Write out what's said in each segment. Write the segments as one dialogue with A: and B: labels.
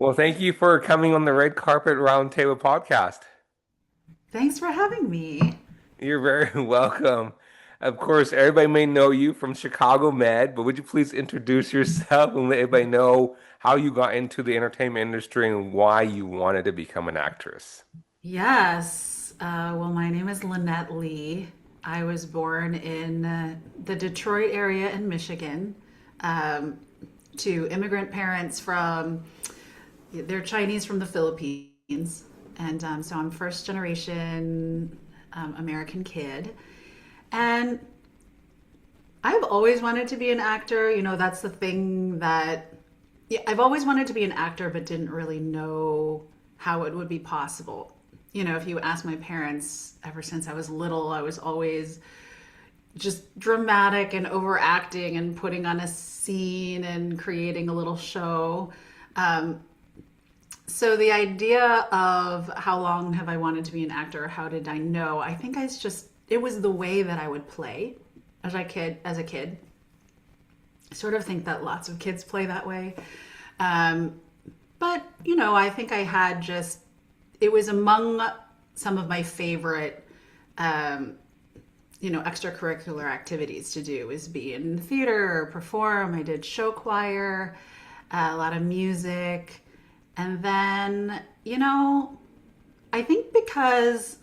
A: Well, thank you for coming on the Red Carpet Roundtable podcast.
B: Thanks for having me.
A: You're very welcome. Of course, everybody may know you from Chicago Med, but would you please introduce yourself and let everybody know how you got into the entertainment industry and why you wanted to become an actress?
B: Yes. Well, my name is Lynnette Li. I was born in the Detroit area in Michigan um, to immigrant parents they're Chinese from the Philippines. And so I'm first generation American kid. And I've always wanted to be an actor. That's the thing that, yeah, I've always wanted to be an actor, but didn't really know how it would be possible. If you ask my parents, ever since I was little, I was always just dramatic and overacting and putting on a scene and creating a little show. Um, so the idea of how long have I wanted to be an actor, how did I know? I think it was the way that I would play as a kid. I sort of think that lots of kids play that way. Um, but, I think I had it was among some of my favorite, um, extracurricular activities to do is be in theater or perform. I did show choir, a lot of music. And then, I think because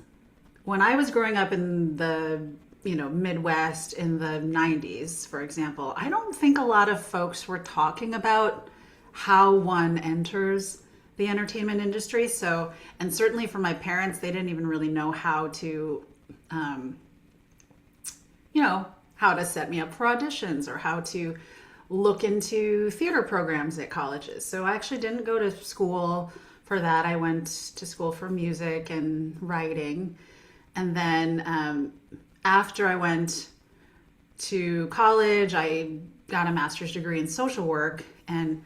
B: when I was growing up in the Midwest in the 90s, for example, I don't think a lot of folks were talking about how one enters the entertainment industry. So, and certainly for my parents, they didn't even really know um, how to set me up for auditions or how to look into theater programs at colleges. So I actually didn't go to school for that. I went to school for music and writing. And then after I went to college, I got a master's degree in social work. And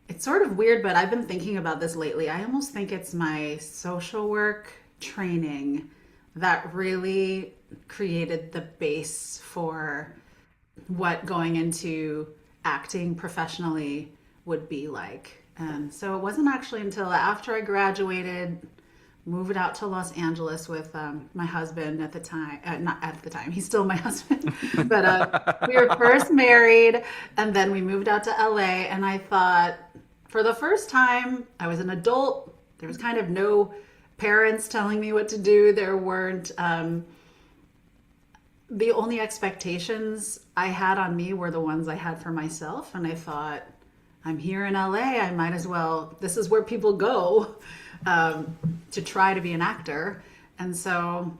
B: it's sort of weird, but I've been thinking about this lately. I almost think it's my social work training that really created the base for what going into acting professionally would be like. And so it wasn't actually until after I graduated, moved out to Los Angeles with my husband at the time. Not at the time, he's still my husband, but we were first married, and then we moved out to LA. And I thought, for the first time, I was an adult. There was kind of no parents telling me what to do. There weren't. The only expectations I had on me were the ones I had for myself. And I thought, I'm here in LA. I might as well, this is where people go to try to be an actor. And so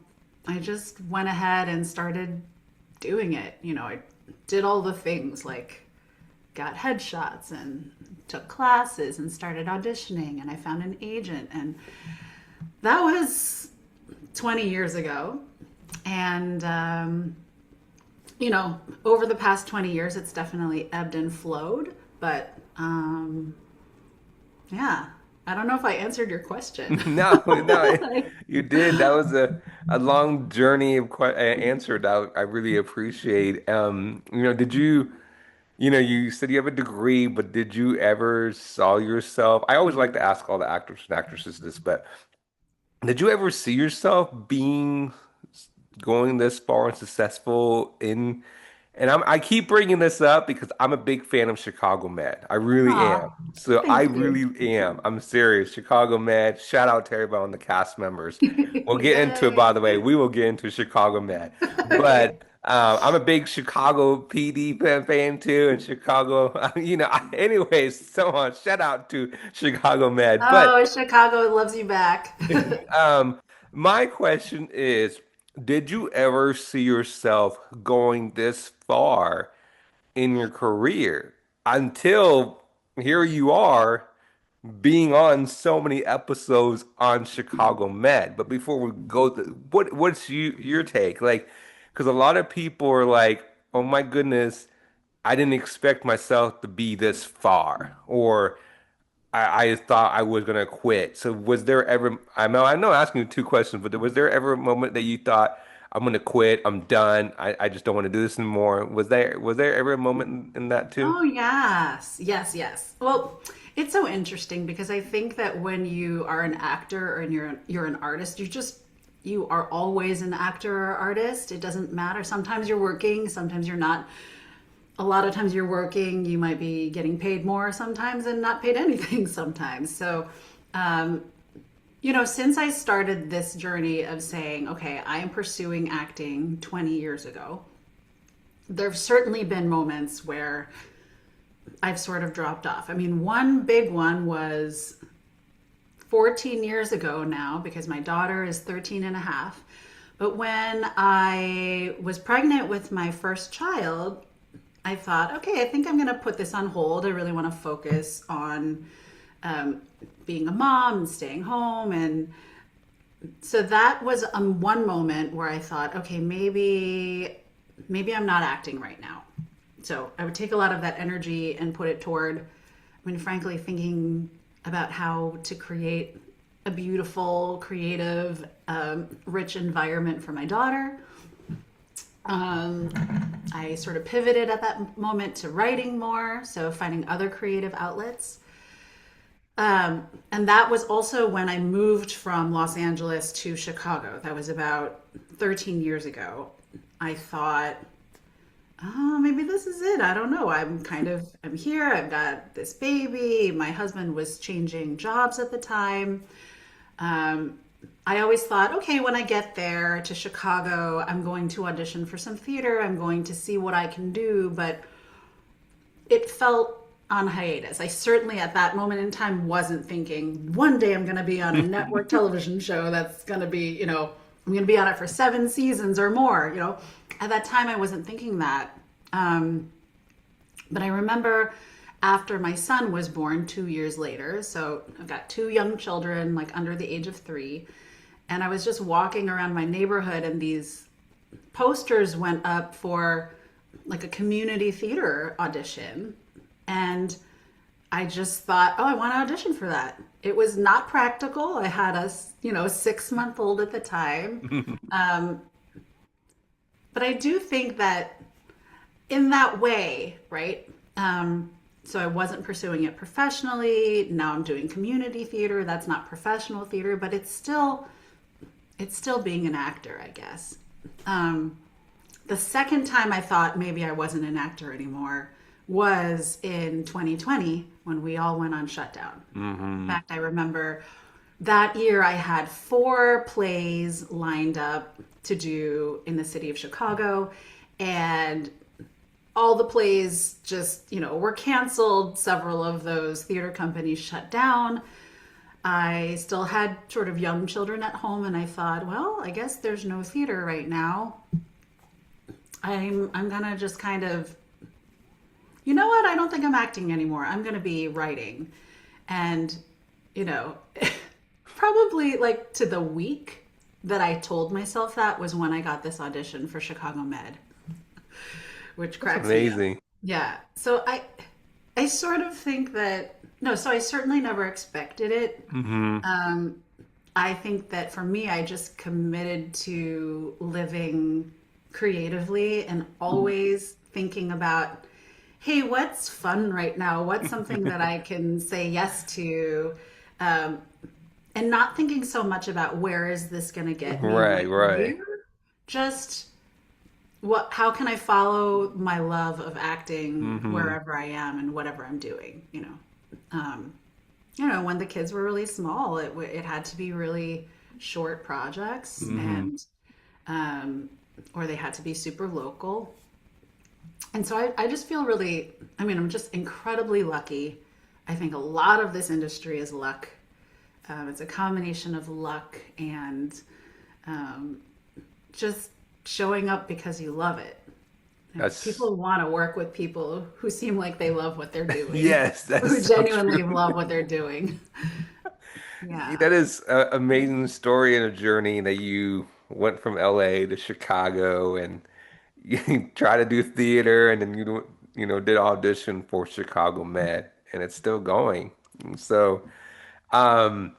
B: I just went ahead and started doing it. I did all the things like got headshots and took classes and started auditioning. And I found an agent. And that was 20 years ago. And, over the past 20 years, it's definitely ebbed and flowed. But yeah, I don't know if I answered your question.
A: No, no, you did. That was a long journey of answer that I really appreciate. Did you, you said you have a degree, but did you ever saw yourself? I always like to ask all the actors and actresses this, but did you ever see yourself going this far and successful in? And I keep bringing this up because I'm a big fan of Chicago Med. I really am.
B: Aw,
A: So I
B: thank you.
A: really am. I'm serious. Chicago Med. Shout out to everybody on the cast members. We'll get into it, by
B: Yay.
A: the way. We will get into Chicago Med. But I'm a big Chicago PD fan too, and Chicago. Anyways, so on. Shout out to Chicago Med. But
B: Oh, Chicago loves you back.
A: um, my question is, did you ever see yourself going this far in your career until here you are being on so many episodes on Chicago Med? But before we go, what's your take? Like, because a lot of people are like, "Oh my goodness, I didn't expect myself to be this far," or I thought I was gonna quit. So was there ever, I know I'm asking you two questions, but was there ever a moment that you thought, I'm gonna quit. I'm done. I just don't want to do this anymore. Was there ever a moment in that too?
B: Oh, yes. Yes, yes. Well, it's so interesting because I think that when you are an actor and you're an artist, you are always an actor or artist. It doesn't matter. Sometimes you're working, sometimes you're not. A lot of times you're working, you might be getting paid more sometimes and not paid anything sometimes. So, um, since I started this journey of saying, okay, I am pursuing acting 20 years ago, there have certainly been moments where I've sort of dropped off. I mean, one big one was 14 years ago now because my daughter is 13 and a half. But when I was pregnant with my first child, I thought, okay, I think I'm going to put this on hold. I really want to focus on um, being a mom and staying home. And so that was one moment where I thought, okay, maybe I'm not acting right now. So I would take a lot of that energy and put it toward, I mean, frankly, thinking about how to create a beautiful, creative, rich environment for my daughter. Um, I sort of pivoted at that moment to writing more, so finding other creative outlets. And that was also when I moved from Los Angeles to Chicago. That was about 13 years ago. I thought, oh, maybe this is it. I don't know. I'm here. I've got this baby. My husband was changing jobs at the time. Um, I always thought, okay, when I get there to Chicago, I'm going to audition for some theater. I'm going to see what I can do. But it felt on hiatus. I certainly at that moment in time wasn't thinking one day I'm going to be on a network television show that's going to be, I'm going to be on it for 7 seasons or more. At that time I wasn't thinking that. But I remember after my son was born 2 years later, so I've got two young children, like under the age of 3, and I was just walking around my neighborhood and these posters went up for like a community theater audition. And I just thought, oh, I want to audition for that. It was not practical. I had a 6-month-old at the time. Um, but I do think that in that way, right? So I wasn't pursuing it professionally. Now I'm doing community theater. That's not professional theater, but it's still being an actor, I guess. Um, the second time I thought maybe I wasn't an actor anymore was in 2020 when we all went on shutdown. In fact, I remember that year I had 4 plays lined up to do in the city of Chicago, and all the plays just, were canceled. Several of those theater companies shut down. I still had sort of young children at home, and I thought, well, I guess there's no theater right now. I'm gonna just kind of, you know what? I don't think I'm acting anymore. I'm gonna be writing, and you know, probably like to the week that I told myself that was when I got this audition for Chicago Med, which
A: That's
B: cracks me up.
A: amazing.
B: Yeah. So I sort of think that no. So I certainly never expected it.
A: Hmm.
B: Um, I think that for me, I just committed to living creatively and always thinking about, hey, what's fun right now? What's something that I can say yes to? Um, and not thinking so much about where is this going to get me in my
A: Right, right.
B: career. Just how can I follow my love of acting
A: Hmm.
B: wherever I am and whatever I'm doing. Um, when the kids were really small, it had to be really short projects
A: Hmm.
B: and um, or they had to be super local. And so I just feel really, I mean, I'm just incredibly lucky. I think a lot of this industry is luck. It's a combination of luck and um, just showing up because you love it.
A: That's
B: People want to work with people who seem like they love what they're doing,
A: yes, that's
B: who
A: so true.
B: genuinely love what they're doing. Yeah.
A: That is an amazing story and a journey that you went from LA to Chicago and you try to do theater and then did audition for Chicago Med and it's still going. So, um,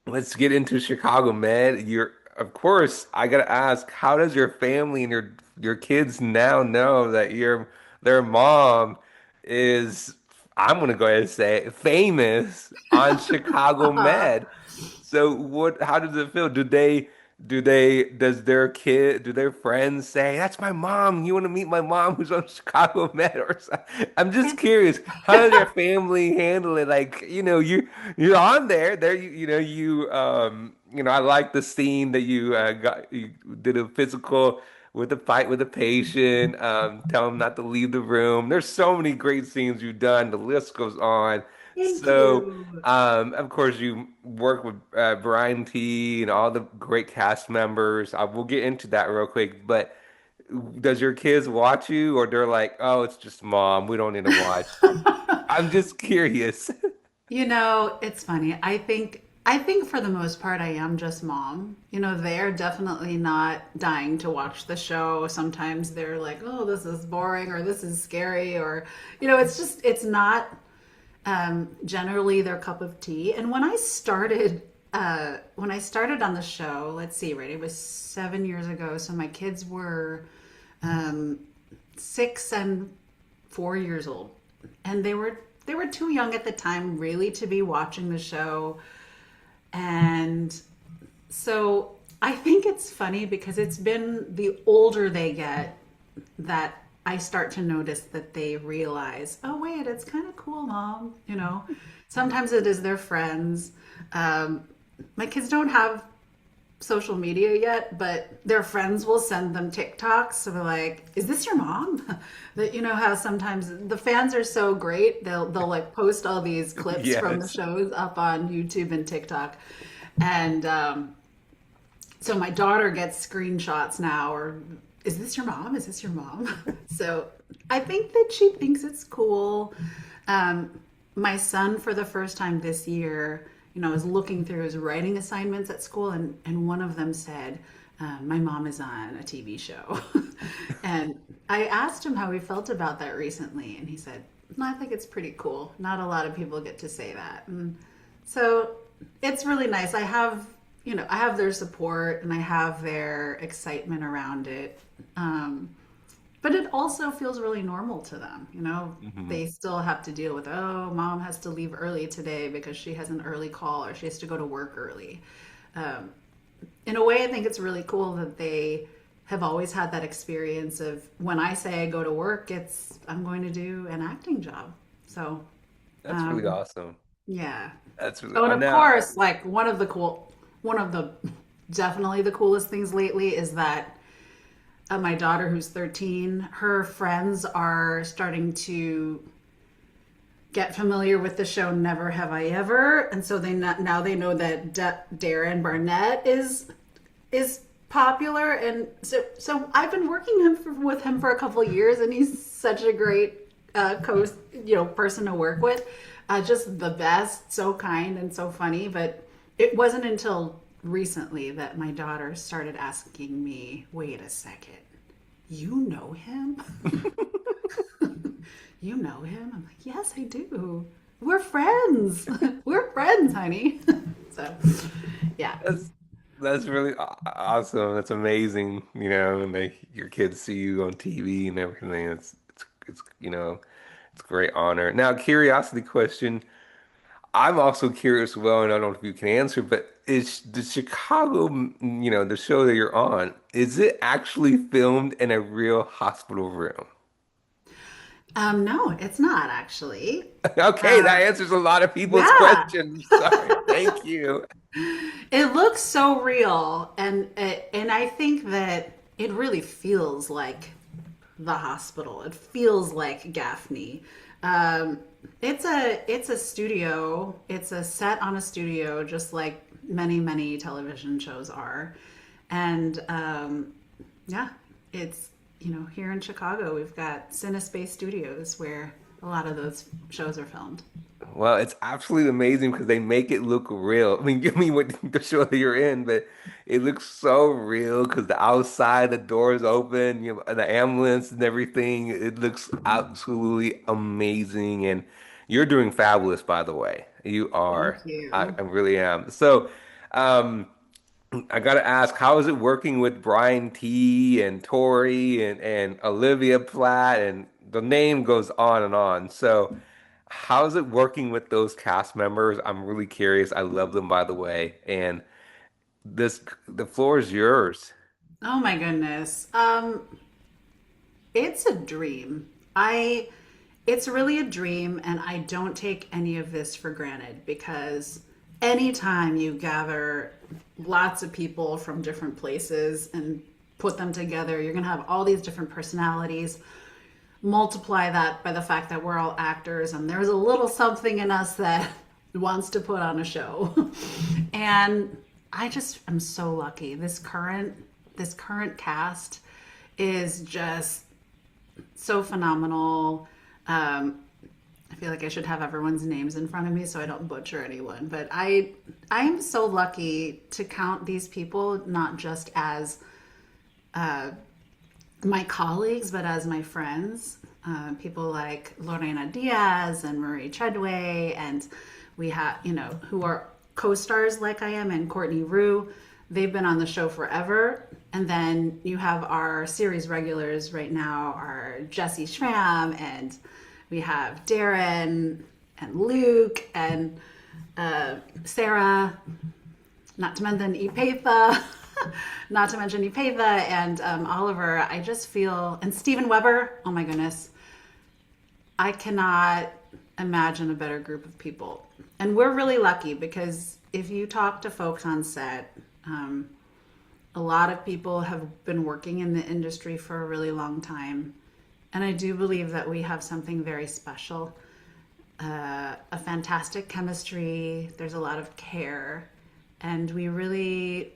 A: let's get into Chicago Med. of course, I gotta ask, how does your family and your kids now know that their mom is, I'm gonna go ahead and say it, famous on Chicago Med? So what, how does it feel? Does their kid, do their friends say, "That's my mom. You want to meet my mom who's on Chicago Med?" Or something? I'm just curious, how does your family handle it? Like, you're on there, I like the scene that you did a physical with the fight with the patient, tell him not to leave the room. There's so many great scenes you've done. The list goes on.
B: Thank
A: So,
B: you.
A: of course, you work with Brian T and all the great cast members. We'll get into that real quick. But does your kids watch you, or they're like, "Oh, it's just mom. We don't need to watch." I'm just curious.
B: It's funny. I think for the most part I am just mom. They're definitely not dying to watch the show. Sometimes they're like, "Oh, this is boring," or "This is scary," or it's not generally their cup of tea. And when I started on the show, let's see, right, it was 7 years ago. So my kids were 6 and 4 years old, and they were too young at the time really to be watching the show. And so I think it's funny because it's been the older they get that I start to notice that they realize, oh, wait, it's kind of cool, mom. Sometimes it is their friends. Um, my kids don't have social media yet, but their friends will send them TikToks. So they're like, "Is this your mom?" That how sometimes the fans are so great, they'll like post all these clips from the
A: Yes.
B: shows up on YouTube and TikTok, and so my daughter gets screenshots now, or "Is this your mom? Is this your mom?" So I think that she thinks it's cool. Um, my son, for the first time this year, is looking through his writing assignments at school, and one of them said, "My mom is on a TV show." And I asked him how he felt about that recently, and he said, "No, I think it's pretty cool. Not a lot of people get to say that." And so it's really nice. I have their support and I have their excitement around it. But it also feels really normal to them.
A: Hmm.
B: They still have to deal with, oh, mom has to leave early today because she has an early call or she has to go to work early. Um, in a way, I think it's really cool that they have always had that experience of when I say I go to work, I'm going to do an acting job. So,
A: That's really
B: um,
A: awesome.
B: yeah.
A: That's really,
B: Oh, and
A: I
B: of
A: know.
B: course, like one of the definitely the coolest things lately is that my daughter, who's 13, her friends are starting to get familiar with the show Never Have I Ever, and so now they know that Darren Barnett is popular, and so I've been working with him for a couple of years, and he's such a great person to work with. Just the best, so kind and so funny. But it wasn't until recently that my daughter started asking me, "Wait a second, you know him?" "You know him?" I'm like, "Yes, I do. We're friends. We're friends, honey." So, yeah.
A: That's that's really awesome. That's amazing. And your kids see you on TV and everything. It's a great honor. Now, curiosity question. I'm also curious. Well, and I don't know if you can answer, but is the Chicago, the show that you're on, is it actually filmed in a real hospital room?
B: No, it's not actually.
A: Okay, that
B: Um,
A: answers a lot of people's
B: yeah.
A: questions. Sorry. Thank you.
B: It looks so real, and I think that it really feels like the hospital. It feels like Gaffney. Um, it's a studio. It's a set on a studio, just like many television shows are. And yeah, it's here in Chicago we've got CineSpace Studios where a lot of those shows are filmed.
A: Well, it's absolutely amazing because they make it look real. I mean, give me what the show that you're in, but it looks so real because the outside, the doors open, the ambulance and everything. It looks absolutely amazing, and you're doing fabulous, by the way. You are.
B: Thank
A: I
B: you.
A: really am. So, um, I gotta ask, how is it working with Brian T and Tori and Olivia Platt and the name goes on and on. So how's it working with those cast members? I'm really curious. I love them, by the way. And this, the floor is yours.
B: Oh my goodness. It's a dream. I it's really a dream and I don't take any of this for granted because anytime you gather lots of people from different places and put them together, you're going to have all these different personalities. Multiply that by the fact that we're all actors and there's a little something in us that wants to put on a show. And I just am so lucky. This current cast is just so phenomenal. I feel like I should have everyone's names in front of me so I don't butcher anyone. But I am so lucky to count these people not just as my colleagues, but as my friends. People like Lorena Diaz and Marie Chedway, and we have, who are co-stars like I am, and Courtney Rue. They've been on the show forever. And then you have our series regulars right now are Jesse Schramm, and we have Darren and Luke and Sarah, not to mention Epatha, not to mention Epatha and Oliver. I just feel, and Stephen Weber. Oh my goodness, I cannot imagine a better group of people. And we're really lucky because if you talk to folks on set, a lot of people have been working in the industry for a really long time. And I do believe that we have something very special, a fantastic chemistry. There's a lot of care, and we really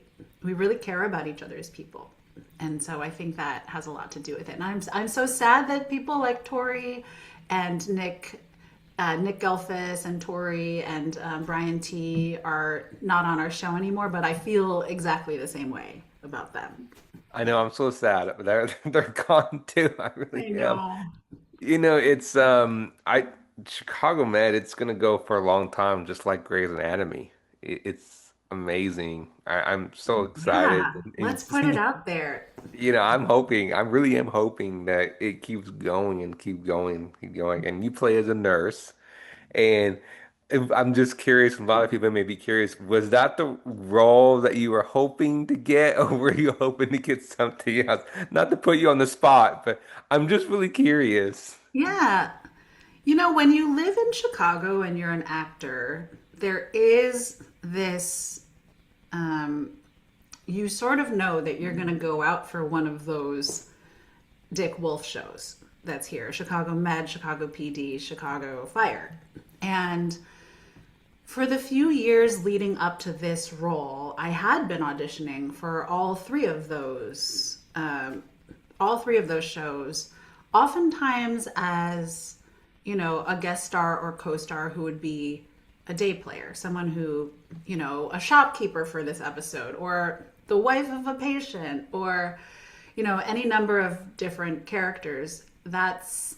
B: care about each other's people. And so I think that has a lot to do with it. And I'm so sad that people like Tori and Nick Gehlfuss and Tori and Brian T are not on our show anymore, but I feel exactly the same way about them.
A: I know I'm so sad. They're gone too. I really
B: I
A: am.
B: know.
A: It's I Chicago Med, it's gonna go for a long time, just like Grey's Anatomy. It's amazing. I'm so excited
B: Yeah,
A: and
B: let's put it out there.
A: I really am hoping that it keeps going and keep going, keep going. And you play as a nurse, and I'm just curious, a lot of people may be curious, was that the role that you were hoping to get, or were you hoping to get something else? Not to put you on the spot, but I'm just really curious.
B: Yeah. When you live in Chicago and you're an actor, there is this, you sort of know that you're going to go out for one of those Dick Wolf shows that's here: Chicago Med, Chicago PD, Chicago Fire. And for the few years leading up to this role, I had been auditioning for all three of those shows, oftentimes as, a guest star or co-star who would be a day player, someone who, a shopkeeper for this episode, or the wife of a patient, or, any number of different characters. That's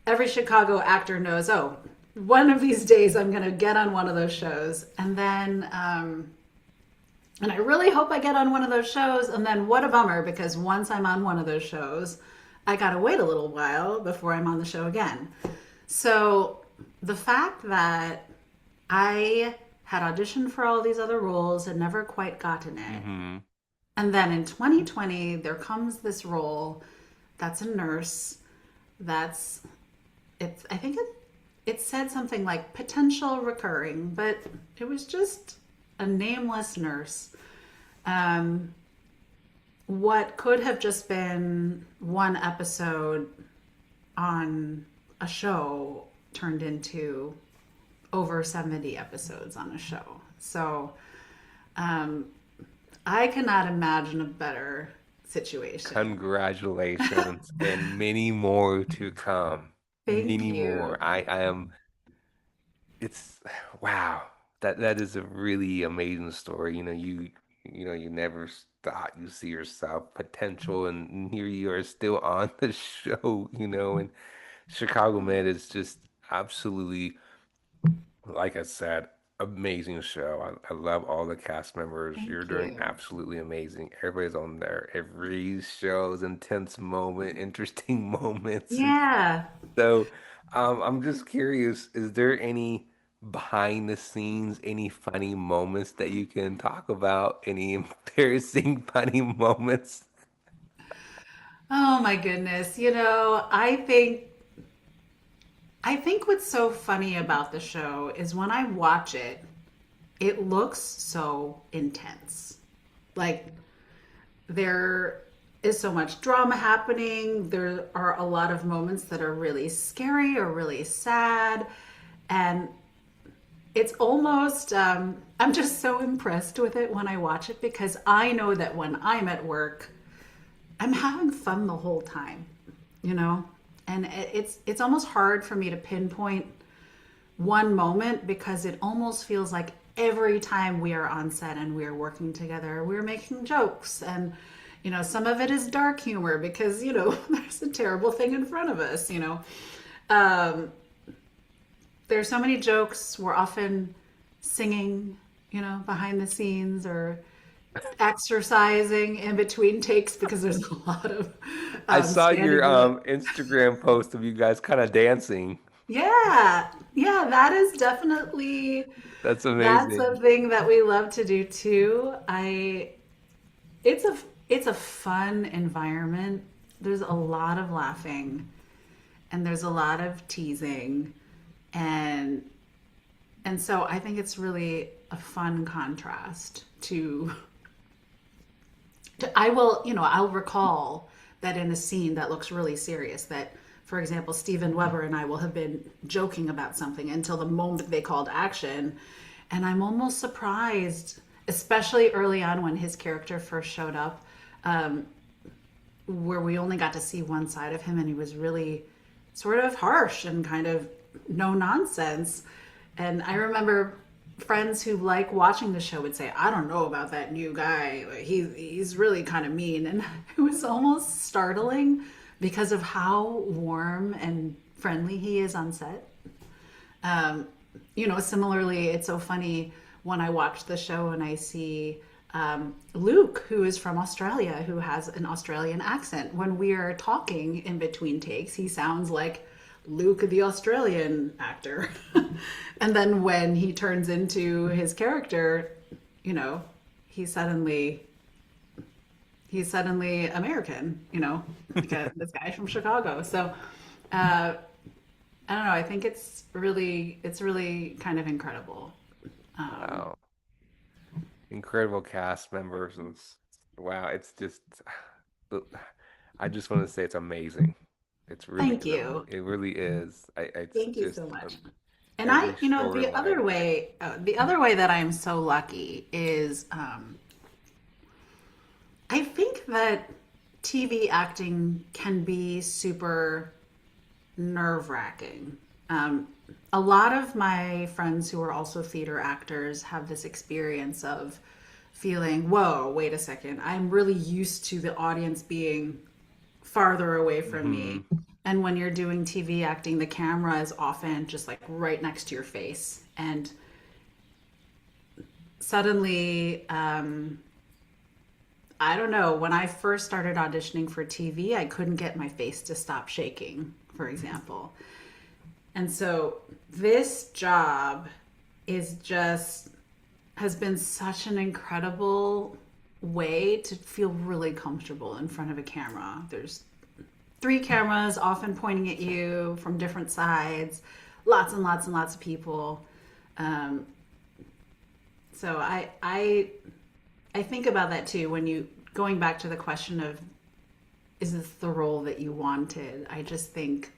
B: every Chicago actor knows, oh, one of these days I'm going to get on one of those shows. And I really hope I get on one of those shows. And then what a bummer, because once I'm on one of those shows, I got to wait a little while before I'm on the show again. So the fact that I had auditioned for all these other roles and never quite gotten it.
A: Hmm.
B: And then in 2020, there comes this role that's a nurse. That's I think it said something like potential recurring, but it was just a nameless nurse. Um, what could have just been one episode on a show turned into over 70 episodes on a show. So um, I cannot imagine a better situation.
A: Congratulations, and many more to come.
B: Thank
A: Many
B: you.
A: more. I am. It's wow. That is a really amazing story. You never thought you see yourself potential, and here you are still on the show. And Chicago Med is just absolutely, like I said. Amazing show. I love all the cast members. You're
B: Thank
A: doing
B: you.
A: absolutely amazing. Everybody's on there. Every show's intense moment, interesting moments. And
B: Yeah.
A: so, I'm just curious, is there any behind the scenes, any funny moments that you can talk about? Any embarrassing funny moments?
B: Oh my goodness. I think what's so funny about the show is when I watch it, it looks so intense. Like there is so much drama happening. There are a lot of moments that are really scary or really sad. And it's almost, I'm just so impressed with it when I watch it because I know that when I'm at work, I'm having fun the whole time, you know? And it's almost hard for me to pinpoint one moment because it almost feels like every time we are on set and we are working together, we're making jokes. And, some of it is dark humor because, there's a terrible thing in front of us. Um, there's so many jokes. We're often singing, behind the scenes or exercising in between takes because there's a lot of
A: I saw your
B: standing up.
A: Instagram post of you guys kind of dancing.
B: Yeah, yeah, that is definitely
A: That's
B: that's
A: amazing.
B: something that we love to do too. It's a it's a fun environment. There's a lot of laughing and there's a lot of teasing and and so I think it's really a fun contrast I will, I'll recall that in a scene that looks really serious, that, for example, Steven Weber and I will have been joking about something until the moment they called action. And I'm almost surprised, especially early on when his character first showed up, where we only got to see one side of him and he was really sort of harsh and kind of no nonsense. And I remember friends who like watching the show would say, "I don't know about that new guy. He's really kind of mean." And it was almost startling because of how warm and friendly he is on set. Um, Similarly, it's so funny when I watch the show and I see Luke, who is from Australia, who has an Australian accent. When we are talking in between takes, he sounds like Luke, the Australian actor. And then when he turns into his character, you know, he's suddenly he's suddenly American, because this guy from Chicago. So uh, I don't know. I think it's really kind of incredible. Um,
A: Wow. Incredible cast members and wow, it's just I just want to say it's amazing. It's really
B: Thank you.
A: it really is. It's
B: Thank you
A: just
B: so much. And
A: every
B: the other
A: storyline.
B: way, the other way that I'm so lucky is, I think that TV acting can be super nerve wracking. A lot of my friends who are also theater actors have this experience of feeling, whoa, wait a second, I'm really used to the audience being farther away from
A: Hmm.
B: me. And when you're doing TV acting, the camera is often just like right next to your face. And suddenly, I don't know, when I first started auditioning for TV, I couldn't get my face to stop shaking, for example. And so this job is just has been such an incredible way to feel really comfortable in front of a camera. There's three cameras often pointing at you from different sides, lots and lots and lots of people. Um, so I think about that too when you going back to the question of is this the role that you wanted? I just think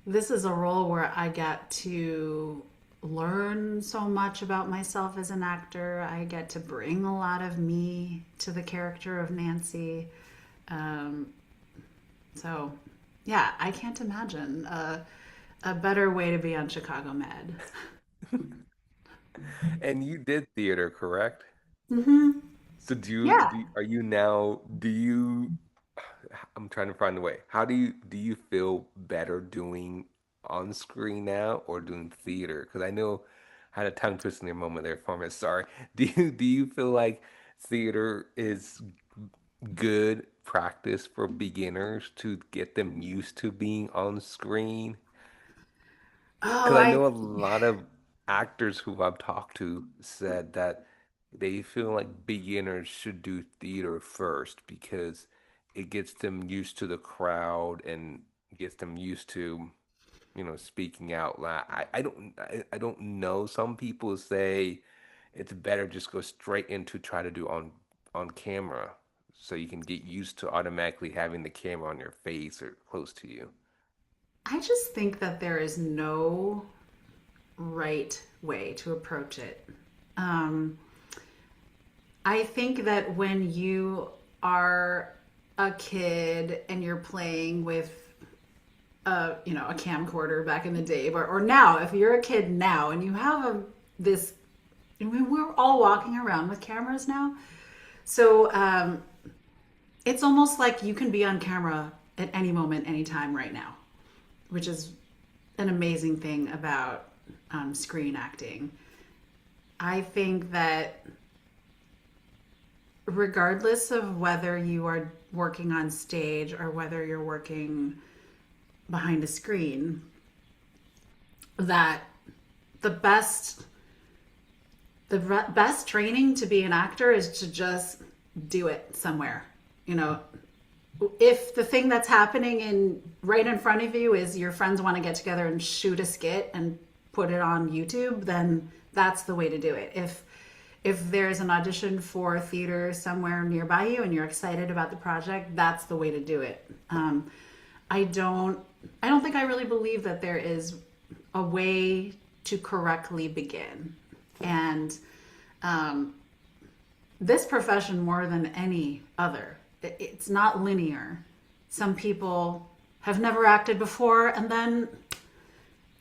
B: this is a role where I get to learn so much about myself as an actor. I get to bring a lot of me to the character of Nancy. Um, so, yeah, I can't imagine a better way to be on Chicago Med.
A: And you did theater, correct?
B: Mm-hmm.
A: So
B: Yeah.
A: are you now do you I'm trying to find a way. How do you feel better doing on screen now or doing theater? Because had a tongue twisting moment there for me. Sorry. Do you feel like theater is good practice for beginners to get them used to being on screen?
B: Oh,
A: Because I know a lot of actors who I've talked to said that they feel like beginners should do theater first because it gets them used to the crowd and gets them used to, speaking out loud. I don't know. Some people say it's better just go straight into try to do on camera so you can get used to automatically having the camera on your face or close to you.
B: I just think that there is no right way to approach it. Um, I think that when you are a kid and you're playing with a camcorder back in the day, or now, if you're a kid now and you have this, I mean, we're all walking around with cameras now. So it's almost like you can be on camera at any moment, anytime, right now, which is an amazing thing about screen acting. I think that regardless of whether you are working on stage or whether you're working behind a screen, that the best best training to be an actor is to just do it somewhere. You know, if the thing that's happening in right in front of you is your friends want to get together and shoot a skit and put it on YouTube, then that's the way to do it. If there's an audition for theater somewhere nearby you and you're excited about the project, that's the way to do it. I don't I don't think I really believe that there is a way to correctly begin. And this profession, more than any other, it's not linear. Some people have never acted before, and then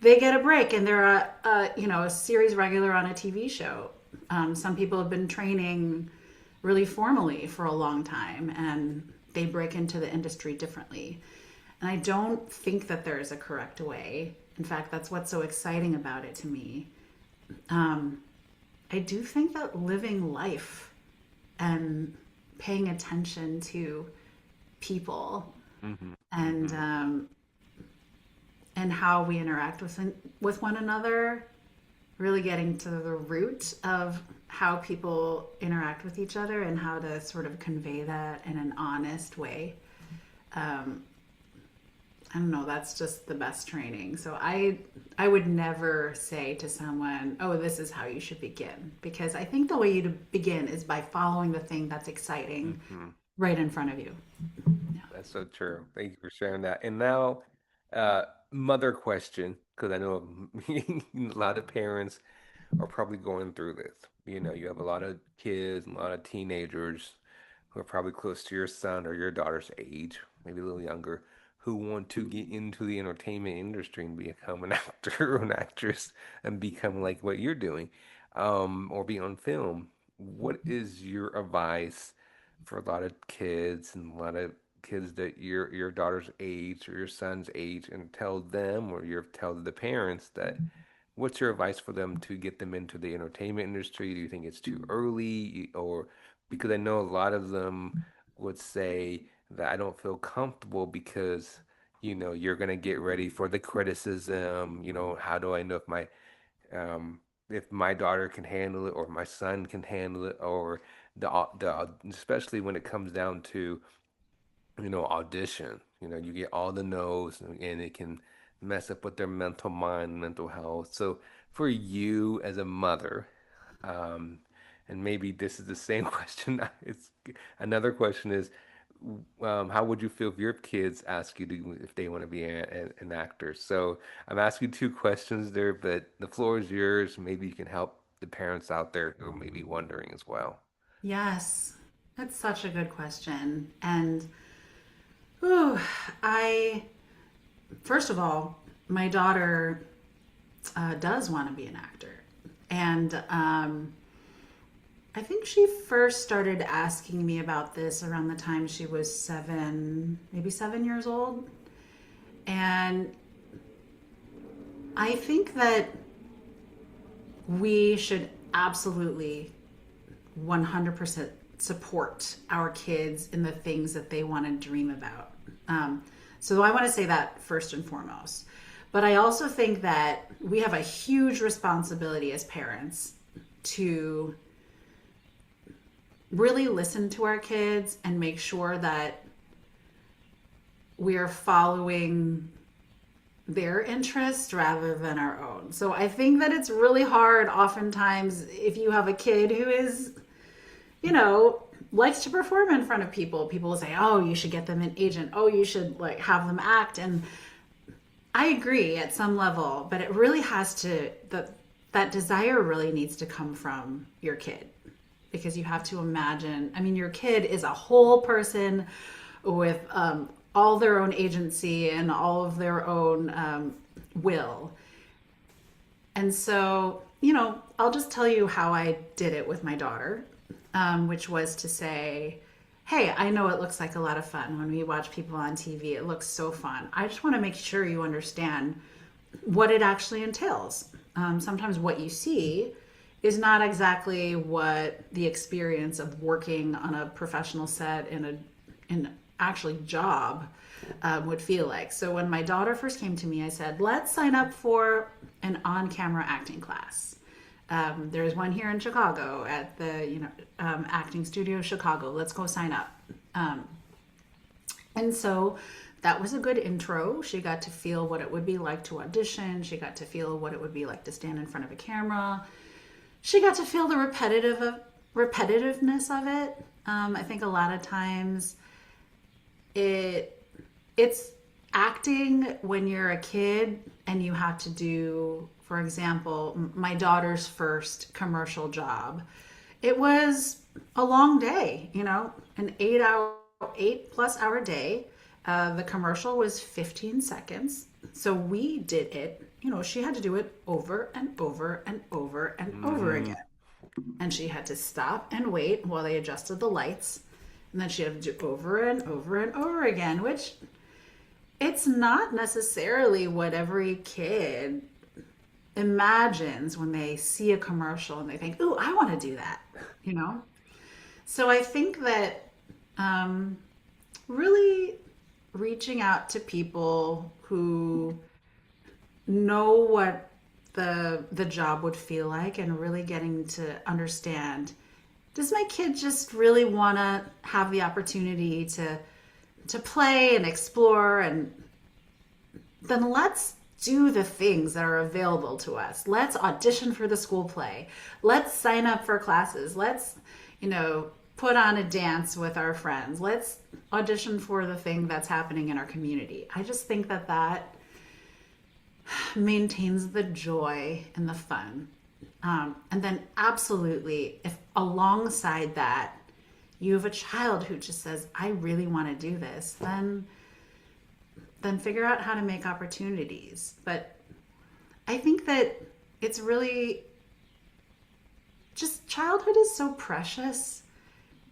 B: they get a break, and they're a series regular on a TV show. Some people have been training really formally for a long time, and they break into the industry differently. And I don't think that there is a correct way. In fact, that's what's so exciting about it to me. I do think that living life and paying attention to people
A: Hmm.
B: and
A: Hmm.
B: how we interact with one another, really getting to the root of how people interact with each other and how to sort of convey that in an honest way. Um, I don't know, that's just the best training. So I would never say to someone, "Oh, this is how you should begin," because I think the way you to begin is by following the thing that's exciting
A: Hmm.
B: right in front of you. Yeah.
A: That's so true. Thank you for sharing that. And now, mother question, because I know a lot of parents are probably going through this. You have a lot of kids, a lot of teenagers who are probably close to your son or your daughter's age, maybe a little younger, who want to get into the entertainment industry and become an actor or an actress and become like what you're doing, or be on film. What is your advice for a lot of kids and a lot of kids that your daughter's age or your son's age, and tell them or you tell the parents that what's your advice for them to get them into the entertainment industry? Do you think it's too early? Or because I know a lot of them would say that I don't feel comfortable because, you're gonna get ready for the criticism. How do I know if my daughter can handle it or my son can handle it or especially when it comes down to audition. You get all the no's and it can mess up with their mental mind, mental health. So for you as a mother, um, and maybe this is the same question. It's another question is, how would you feel if your kids ask you if they want to be an actor? So I'm asking two questions there, but the floor is yours. Maybe you can help the parents out there who may be wondering as well.
B: Yes, that's such a good question. And ooh, I first of all, my daughter does want to be an actor, and I think she first started asking me about this around the time she was 7, maybe 7 years old. And I think that we should absolutely 100% support our kids in the things that they want to dream about. So I want to say that first and foremost. But I also think that we have a huge responsibility as parents to really listen to our kids and make sure that we are following their interests rather than our own. So I think that it's really hard oftentimes if you have a kid who is, likes to perform in front of people. People will say, "Oh, you should get them an agent. Oh, you should like have them act." And I agree at some level, but it really has to that desire really needs to come from your kid, because you have to imagine, I mean, your kid is a whole person with all their own agency and all of their own will. And so, I'll just tell you how I did it with my daughter, which was to say, hey, I know it looks like a lot of fun when we watch people on TV. It looks so fun. I just want to make sure you understand what it actually entails. Sometimes what you see is not exactly what the experience of working on a professional set in actually job would feel like. So when my daughter first came to me, I said, let's sign up for an on-camera acting class. There's one here in Chicago at the acting studio Chicago. Let's go sign up. And so that was a good intro. She got to feel what it would be like to audition. She got to feel what it would be like to stand in front of a camera. She got to feel the repetitiveness of it. I think a lot of times it's acting when you're a kid and you have to do, for example, my daughter's first commercial job. It was a long day, an 8+ hour day. The commercial was 15 seconds. So we did it, she had to do it over and over and over and over again. And she had to stop and wait while they adjusted the lights. And then she had to do over and over and over again, which it's not necessarily what every kid imagines when they see a commercial and they think, "Ooh, I want to do that," So I think that really reaching out to people who know what the job would feel like and really getting to understand, does my kid just really want to have the opportunity to play and explore, and then let's do the things that are available to us. Let's audition for the school play. Let's sign up for classes. Let's, put on a dance with our friends. Let's audition for the thing that's happening in our community. I just think that maintains the joy and the fun. And then absolutely, if alongside that, you have a child who just says, I really want to do this, then figure out how to make opportunities. But I think that it's really just, childhood is so precious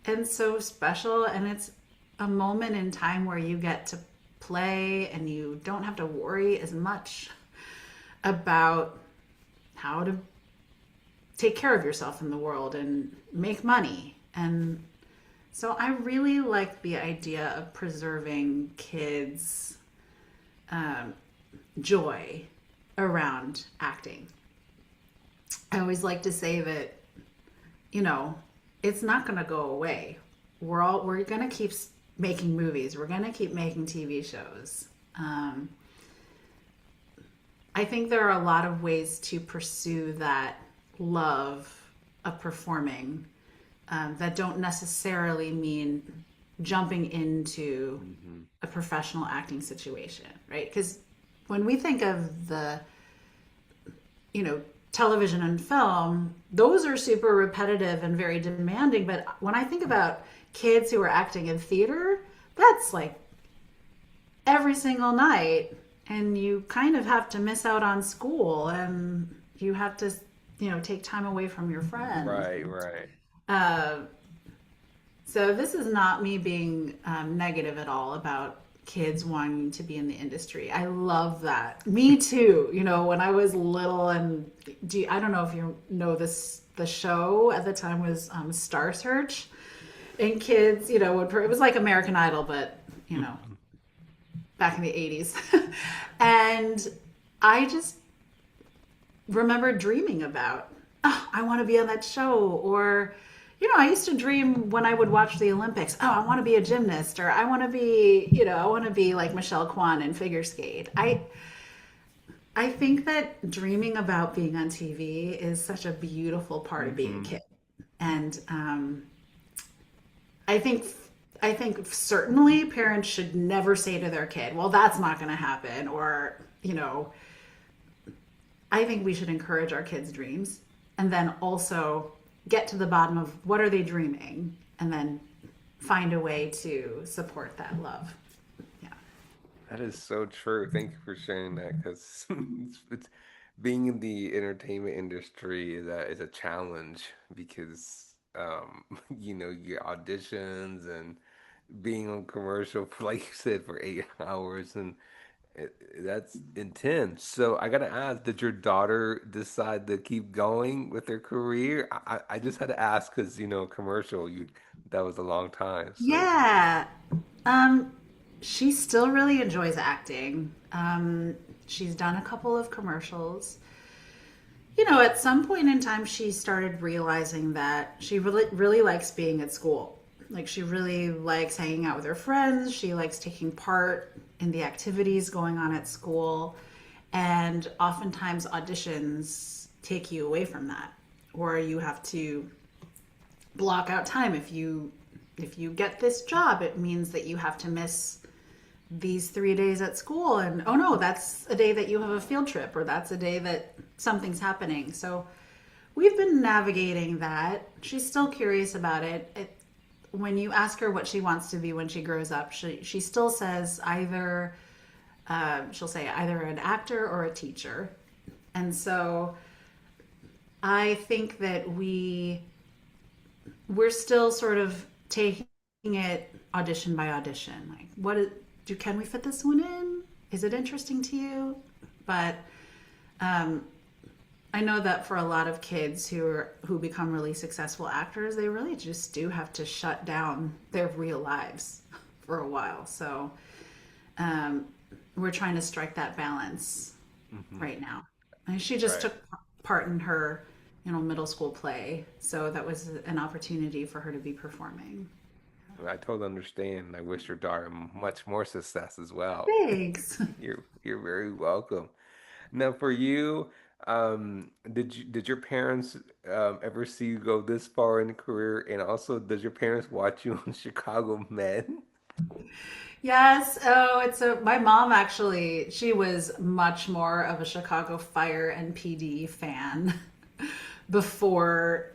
B: and so special, and it's a moment in time where you get to play and you don't have to worry as much about how to take care of yourself in the world and make money. And so I really like the idea of preserving kids' joy around acting. I always like to say that, it's not going to go away. We're going to keep making movies. We're going to keep making TV shows. I think there are a lot of ways to pursue that love of performing that don't necessarily mean jumping into a professional acting situation, right? Because when we think of the, television and film, those are super repetitive and very demanding. But when I think about kids who are acting in theater, that's like every single night. And you kind of have to miss out on school, and you have to, take time away from your friends.
A: Right, right.
B: Uh, so this is not me being negative at all about kids wanting to be in the industry. I love that. Me too. You know, when I was little, and I don't know if you know this, the show at the time was Star Search, and kids, you know, it was like American Idol, but you know, back in the 80s. And I just remember dreaming about, oh, I want to be on that show. Or, you know, I used to dream when I would watch the Olympics, oh, I want to be a gymnast, or I want to be, you know, I want to be like Michelle Kwan in figure skate. I think that dreaming about being on TV is such a beautiful part of being a
A: Hmm.
B: kid. And I think I think certainly parents should never say to their kid, "Well, that's not going to happen," or, you know, I think we should encourage our kids' dreams and then also get to the bottom of what are they dreaming and then find a way to support that love. Yeah.
A: That is so true. Thank you for sharing that because it's being in the entertainment industry is a challenge because you know, your auditions and being on commercial for, like you said, for 8 hours and that's intense. So I gotta ask, did your daughter decide to keep going with her career? I just had to ask because you know, commercial, you that was a long time. So
B: Yeah. Um, she still really enjoys acting. She's done a couple of commercials. You know, at some point in time, she started realizing that she really likes being at school. Like, she really likes hanging out with her friends. She likes taking part in the activities going on at school. And oftentimes, auditions take you away from that, or you have to block out time. If you get this job, it means that you have to miss these 3 days at school, and oh no, that's a day that you have a field trip, or that's a day that something's happening. So we've been navigating that. She's still curious about it. When you ask her what she wants to be when she grows up, she still says either she'll say either an actor or a teacher. And so I think that we're still sort of taking it audition by audition. Like, can we fit this one in? Is it interesting to you? But um, I know that for a lot of kids who become really successful actors, they really just do have to shut down their real lives for a while. So um, we're trying to strike that balance
A: mhm.
B: right now. And she just
A: Right.
B: took part in her, you know, middle school play, so that was an opportunity for her to be performing.
A: I totally understand. I wish your daughter much more success as well.
B: Thanks.
A: You're very welcome. Now, for you, did your parents ever see you go this far in a career? And also, does your parents watch you on Chicago Med?
B: Yes. Oh, my mom actually, she was much more of a Chicago Fire and PD fan before.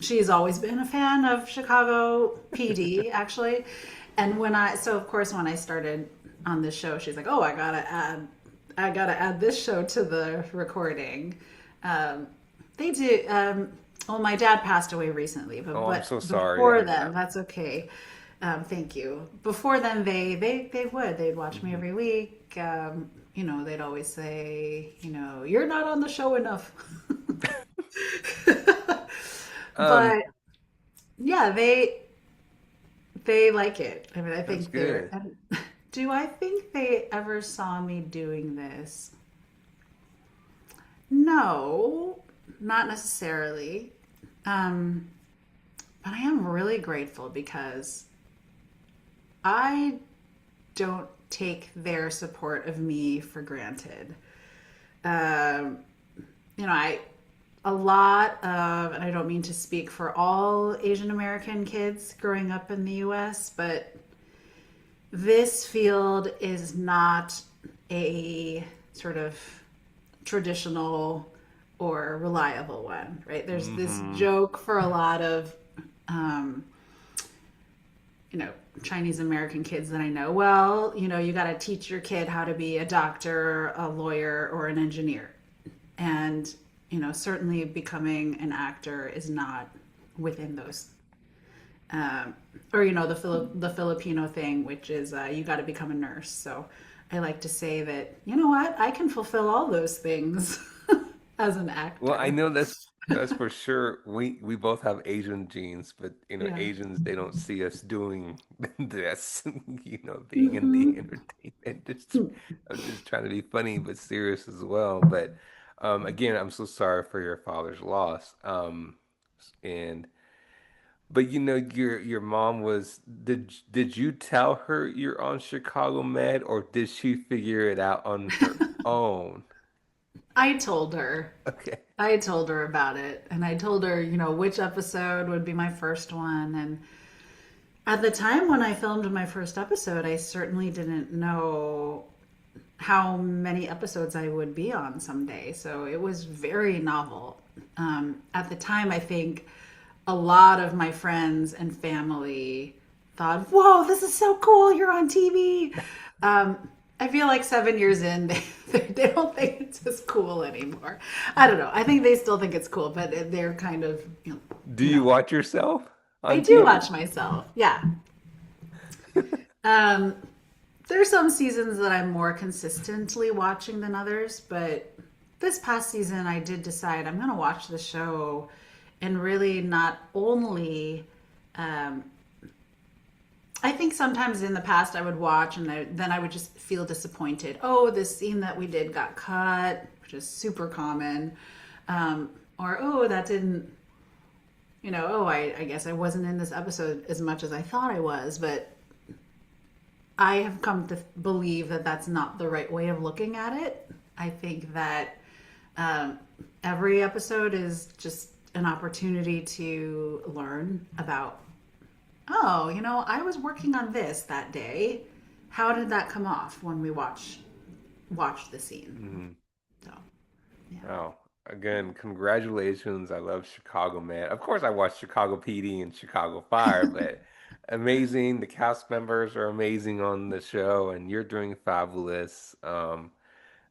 B: She's always been a fan of Chicago PD, actually. And so of course, when I started on this show, she's like, "Oh, I gotta add this show to the recording." Um, they do. Well, my dad passed away recently,
A: Oh, I'm so
B: but
A: sorry to
B: before
A: hear
B: then,
A: that.
B: that's okay. Thank you. Before then, they'd watch me
A: Hmm.
B: every week. You know, they'd always say, you know, you're not on the show enough.
A: Um,
B: But yeah, they like it. I mean, I
A: that's
B: think they're.
A: good.
B: And do I think they ever saw me doing this? No, not necessarily. Um, but I am really grateful because I don't take their support of me for granted. Um, you know, a lot of, and I don't mean to speak for all Asian American kids growing up in the US, but this field is not a sort of traditional or reliable one, right? There's this
A: Hmm.
B: joke for a lot of, um, you know, Chinese American kids that I know. Well, you know, you got to teach your kid how to be a doctor, a lawyer, or an engineer. And, you know, certainly becoming an actor is not within those. um, or the Filipino thing, which is you got to become a nurse. So I like to say that you know what, I can fulfill all those things as an
A: Well, I
B: actor.
A: know that's for sure. We both have Asian genes, but
B: Yeah.
A: Asians they don't see us doing this, being in the
B: Hmm.
A: entertainment. I'm just trying to be funny but serious as well. But again, I'm so sorry for your father's loss. And but your mom was did you tell her you're on Chicago Med or did she figure it out on her own?
B: I told her.
A: Okay.
B: I told her about it, and I told her, which episode would be my first one. And at the time when I filmed my first episode, I certainly didn't know how many episodes I would be on someday. So it was very novel. At the time, I think a lot of my friends and family thought, "Whoa, this is so cool! You're on TV." I feel like 7 years in, they don't think it's as cool anymore. I don't know. I think they still think it's cool, but they're kind of,
A: Do you
B: no.
A: watch yourself
B: I
A: on
B: do
A: TV?
B: watch myself. Yeah. Um, there's some seasons that I'm more consistently watching than others, but this past season I did decide I'm going to watch the show and really not only. Um, I think sometimes in the past I would watch and then I would just feel disappointed. Oh, this scene that we did got cut, which is super common. Or, oh, that didn't, oh, I guess I wasn't in this episode as much as I thought I was. But I have come to believe that that's not the right way of looking at it. I think that um, every episode is just an opportunity to learn about, oh, I was working on this that day. How did that come off when we watch the scene?
A: Mhm.
B: So, yeah.
A: Oh, again, congratulations. I love Chicago, man. Of course, I watch Chicago PD and Chicago Fire, but amazing. The cast members are amazing on the show, and you're doing fabulous.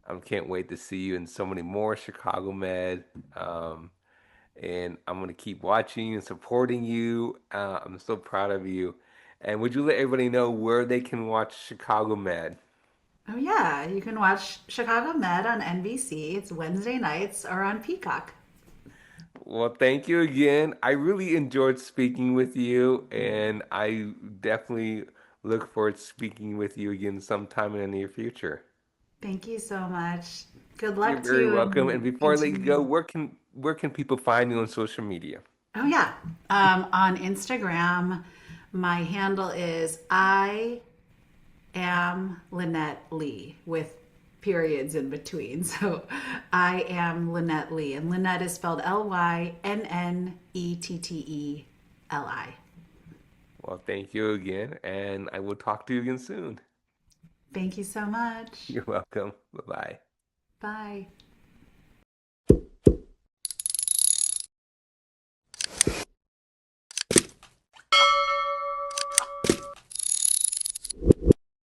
A: I can't wait to see you in so many more Chicago Med. And I'm going to keep watching and supporting you. I'm so proud of you. And would you let everybody know where they can watch Chicago Med?
B: Oh yeah, you can watch Chicago Med on NBC. It's Wednesday nights or on Peacock.
A: Well, thank you again. I really enjoyed speaking with you, and I definitely look forward to speaking with you again sometime in the near future.
B: Thank you so much. Good
A: You're
B: luck to
A: very
B: you
A: welcome. And
B: in
A: before I let you go,
B: continuing.
A: where can people find you on social media?
B: Oh yeah, on Instagram, my handle is I am Lynnette Li with periods in between. So I am Lynnette Li, and Lynnette is spelled Lynnetteli.
A: Well, thank you again, and I will talk to you again soon.
B: Thank you so much.
A: You're welcome. Bye bye.
B: Bye.